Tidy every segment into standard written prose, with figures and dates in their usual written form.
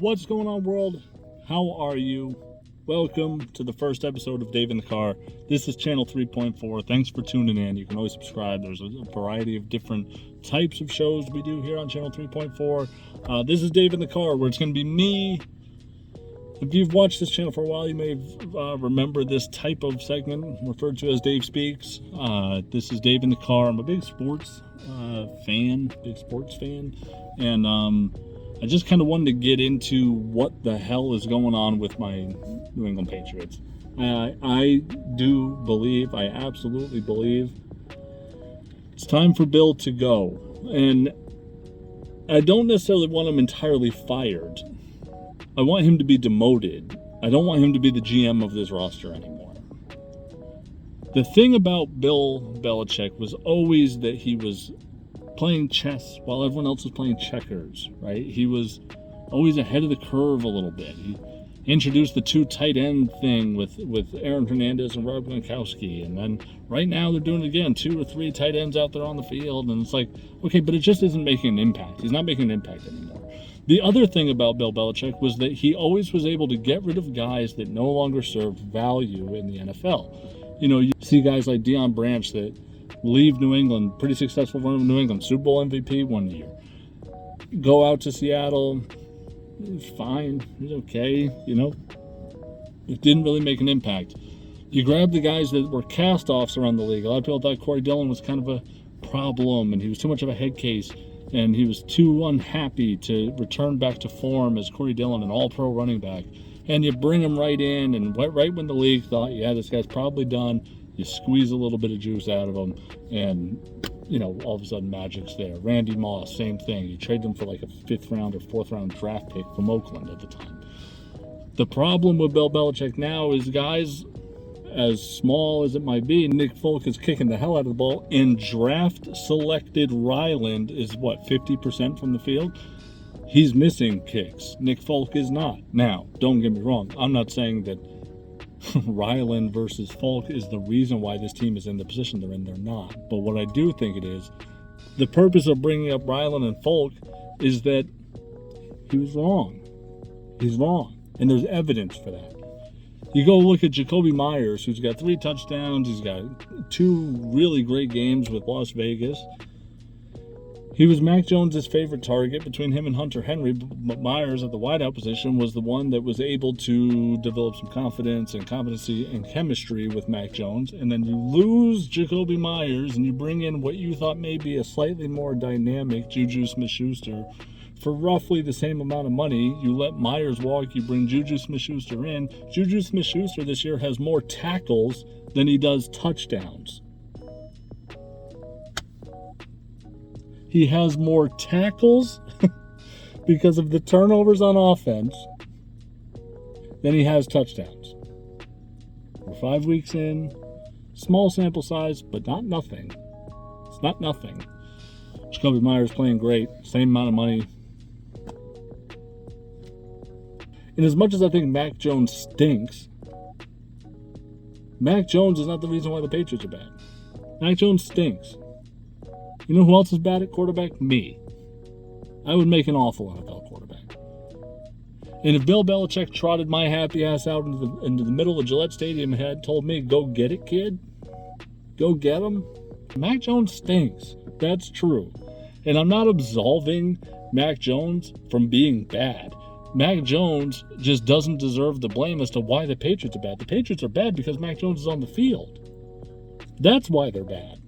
What's going on, world? How are you? Welcome to the first episode of Dave in the Car. This is channel 3.4. Thanks for tuning in. You can always subscribe. There's a variety of different types of shows we do here on channel 3.4. This is Dave in the Car, where it's going to be me. If you've watched this channel for a while, you may remember this type of segment referred to as Dave Speaks. This is Dave in the Car. I'm a big sports fan, and I just kind of wanted to get into what the hell is going on with my New England Patriots. I absolutely believe it's time for Bill to go. And I don't necessarily want him entirely fired. I want him to be demoted. I don't want him to be the GM of this roster anymore. The thing about Bill Belichick was always that he was playing chess while everyone else was playing checkers, right? He was always ahead of the curve a little bit. He introduced the two tight end thing with Aaron Hernandez and Rob Gronkowski, and then right now they're doing it again, 2 or 3 tight ends out there on the field, and it's like, okay, but it just isn't making an impact. He's not making an impact anymore. The other thing about Bill Belichick was that he always was able to get rid of guys that no longer served value in the NFL. You know, you see guys like Deion Branch that leave New England, pretty successful run of New England, Super Bowl MVP one year. Go out to Seattle, it's fine, it's okay, you know. It didn't really make an impact. You grab the guys that were cast-offs around the league. A lot of people thought Corey Dillon was kind of a problem, and he was too much of a head case, and he was too unhappy to return back to form as Corey Dillon, an all-pro running back. And you bring him right in, and right when the league thought, yeah, this guy's probably done, you squeeze a little bit of juice out of him, and, you know, all of a sudden magic's there. Randy Moss, same thing. You trade them for like a 5th round or 4th round draft pick from Oakland at the time. The problem with Bill Belichick now is guys, as small as it might be, Nick Folk is kicking the hell out of the ball, and draft-selected Ryland is, 50% from the field? He's missing kicks. Nick Folk is not. Now, don't get me wrong. I'm not saying that Ryland versus Folk is the reason why this team is in the position they're in. They're not. But what I do think it is, the purpose of bringing up Ryland and Folk is that he was wrong. He's wrong. And there's evidence for that. You go look at Jacoby Myers, who's got 3 touchdowns. He's got 2 really great games with Las Vegas. He was Mac Jones' favorite target between him and Hunter Henry, but Myers at the wideout position was the one that was able to develop some confidence and competency and chemistry with Mac Jones. And then you lose Jacoby Myers and you bring in what you thought may be a slightly more dynamic Juju Smith-Schuster for roughly the same amount of money. You let Myers walk, you bring Juju Smith-Schuster in. Juju Smith-Schuster this year has more tackles than he does touchdowns. He has more tackles because of the turnovers on offense than he has touchdowns. We're 5 weeks in, small sample size, but not nothing. It's not nothing. Jacoby Myers playing great, same amount of money. And as much as I think Mac Jones stinks, Mac Jones is not the reason why the Patriots are bad. Mac Jones stinks. You know who else is bad at quarterback? Me. I would make an awful NFL quarterback. And if Bill Belichick trotted my happy ass out into the middle of Gillette Stadium and had told me, go get it, kid. Go get him. Mac Jones stinks. That's true. And I'm not absolving Mac Jones from being bad. Mac Jones just doesn't deserve the blame as to why the Patriots are bad. The Patriots are bad because Mac Jones is on the field. That's why they're bad.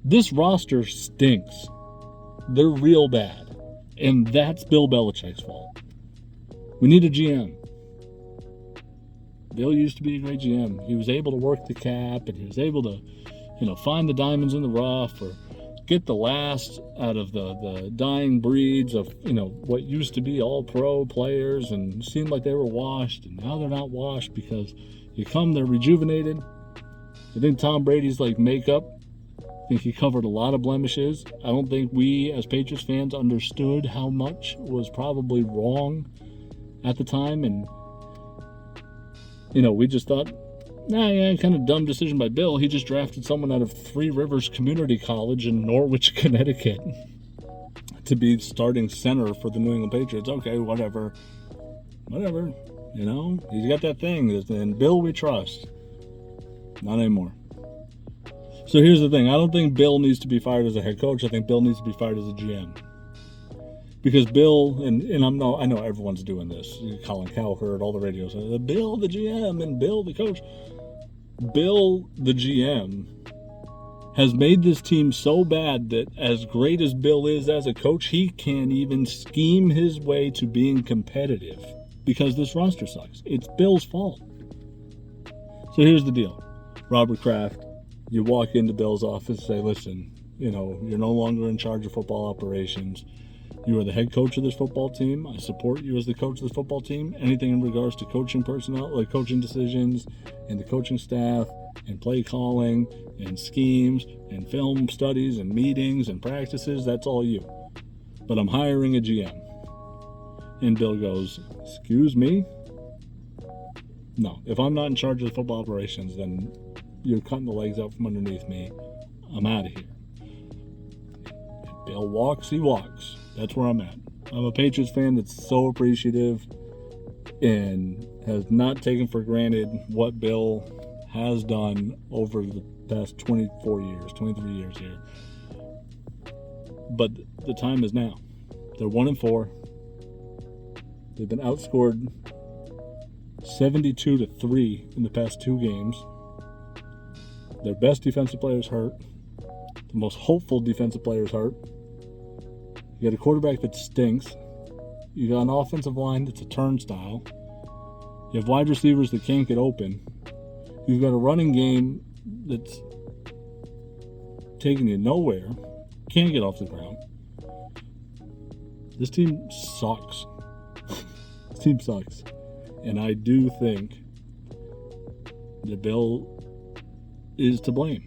This roster stinks. They're real bad. And that's Bill Belichick's fault. We need a GM. Bill used to be a great GM. He was able to work the cap, and he was able to, find the diamonds in the rough, or get the last out of the dying breeds of, what used to be all pro players, and seemed like they were washed, and now they're not washed because they're rejuvenated. I think Tom Brady's like makeup. I think he covered a lot of blemishes. I don't think we as Patriots fans understood how much was probably wrong at the time. And, we just thought, kind of dumb decision by Bill. He just drafted someone out of Three Rivers Community College in Norwich, Connecticut. to be starting center for the New England Patriots. Okay, whatever. You know, he's got that thing. And Bill, we trust. Not anymore. So here's the thing. I don't think Bill needs to be fired as a head coach. I think Bill needs to be fired as a GM. Because Bill, and I know everyone's doing this. Colin Cowherd, all the radios. Bill the GM and Bill the coach. Bill the GM has made this team so bad that as great as Bill is as a coach, he can't even scheme his way to being competitive because this roster sucks. It's Bill's fault. So here's the deal. Robert Kraft, you walk into Bill's office and say, listen, you know, you're no longer in charge of football operations. You are the head coach of this football team. I support you as the coach of this football team. Anything in regards to coaching personnel, like coaching decisions and the coaching staff and play calling and schemes and film studies and meetings and practices, that's all you. But I'm hiring a GM. And Bill goes, excuse me? No, if I'm not in charge of the football operations, then you're cutting the legs out from underneath me. I'm out of here. If Bill walks, he walks. That's where I'm at. I'm a Patriots fan that's so appreciative and has not taken for granted what Bill has done over the past 23 years here. But the time is now. They're 1-4. They've been outscored 72-3 in the past 2 games. Their best defensive players hurt. The most hopeful defensive players hurt. You got a quarterback that stinks. You got an offensive line that's a turnstile. You have wide receivers that can't get open. You've got a running game that's taking you nowhere. Can't get off the ground. This team sucks. This team sucks. And I do think that Bill is to blame.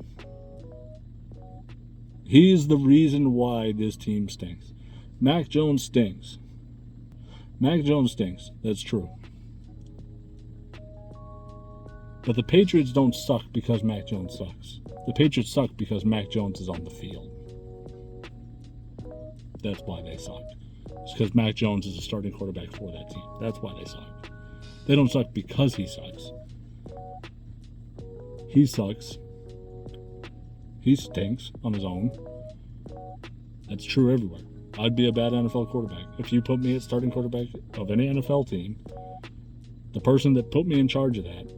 He is the reason why this team stinks. Mac Jones stinks. Mac Jones stinks. That's true. But the Patriots don't suck because Mac Jones sucks. The Patriots suck because Mac Jones is on the field. That's why they suck. It's because Mac Jones is a starting quarterback for that team. That's why they suck. They don't suck because he sucks. He sucks. He stinks on his own. That's true everywhere. I'd be a bad NFL quarterback. If you put me at starting quarterback of any NFL team, the person that put me in charge of that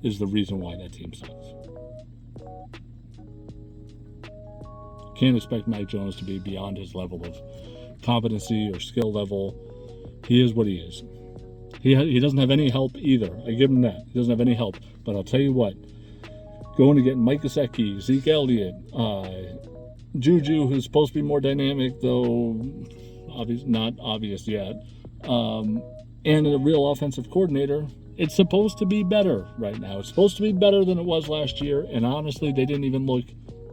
is the reason why that team sucks. Can't expect Mac Jones to be beyond his level of competency or skill level. He is what he is. He doesn't have any help either. I give him that. He doesn't have any help. But I'll tell you what. Going to get Mike Gesicki, Zeke Elliott, Juju, who's supposed to be more dynamic, though not obvious yet, and a real offensive coordinator, it's supposed to be better right now. It's supposed to be better than it was last year, and honestly, they didn't even look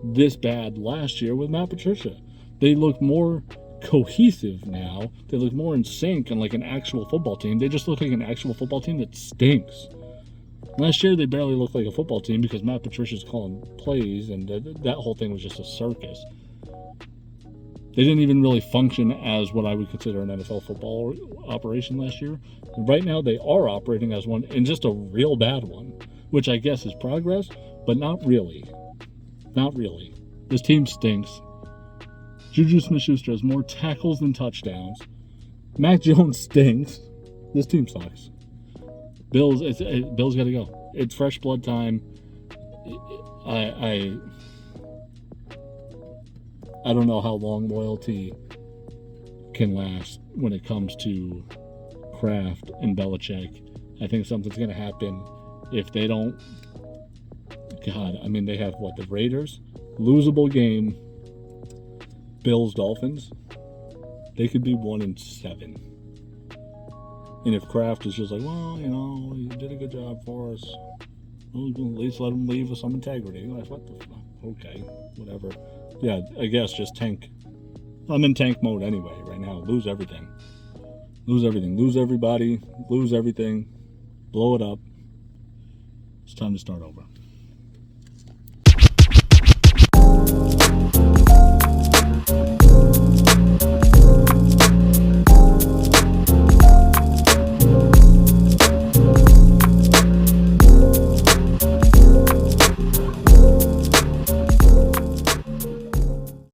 this bad last year with Matt Patricia. They look more cohesive now. They look more in sync and like an actual football team. They just look like an actual football team that stinks. Last year, they barely looked like a football team because Matt Patricia's calling plays, and that whole thing was just a circus. They didn't even really function as what I would consider an NFL football operation last year. And right now, they are operating as one, and just a real bad one, which I guess is progress, but not really. Not really. This team stinks. Juju Smith-Schuster has more tackles than touchdowns. Mac Jones stinks. This team sucks. Bill's got to go. It's fresh blood time. I don't know how long loyalty can last when it comes to Kraft and Belichick. I think something's going to happen if they don't. God, I mean, they have the Raiders, losable game. Bills, Dolphins. They could be 1-7. And if Kraft is just like, well, you know, you did a good job for us, well, at least let him leave with some integrity. Like, what the fuck? Okay, whatever. Yeah, I guess just tank. I'm in tank mode anyway right now. Lose everything. Lose everything. Lose everybody. Lose everything. Blow it up. It's time to start over.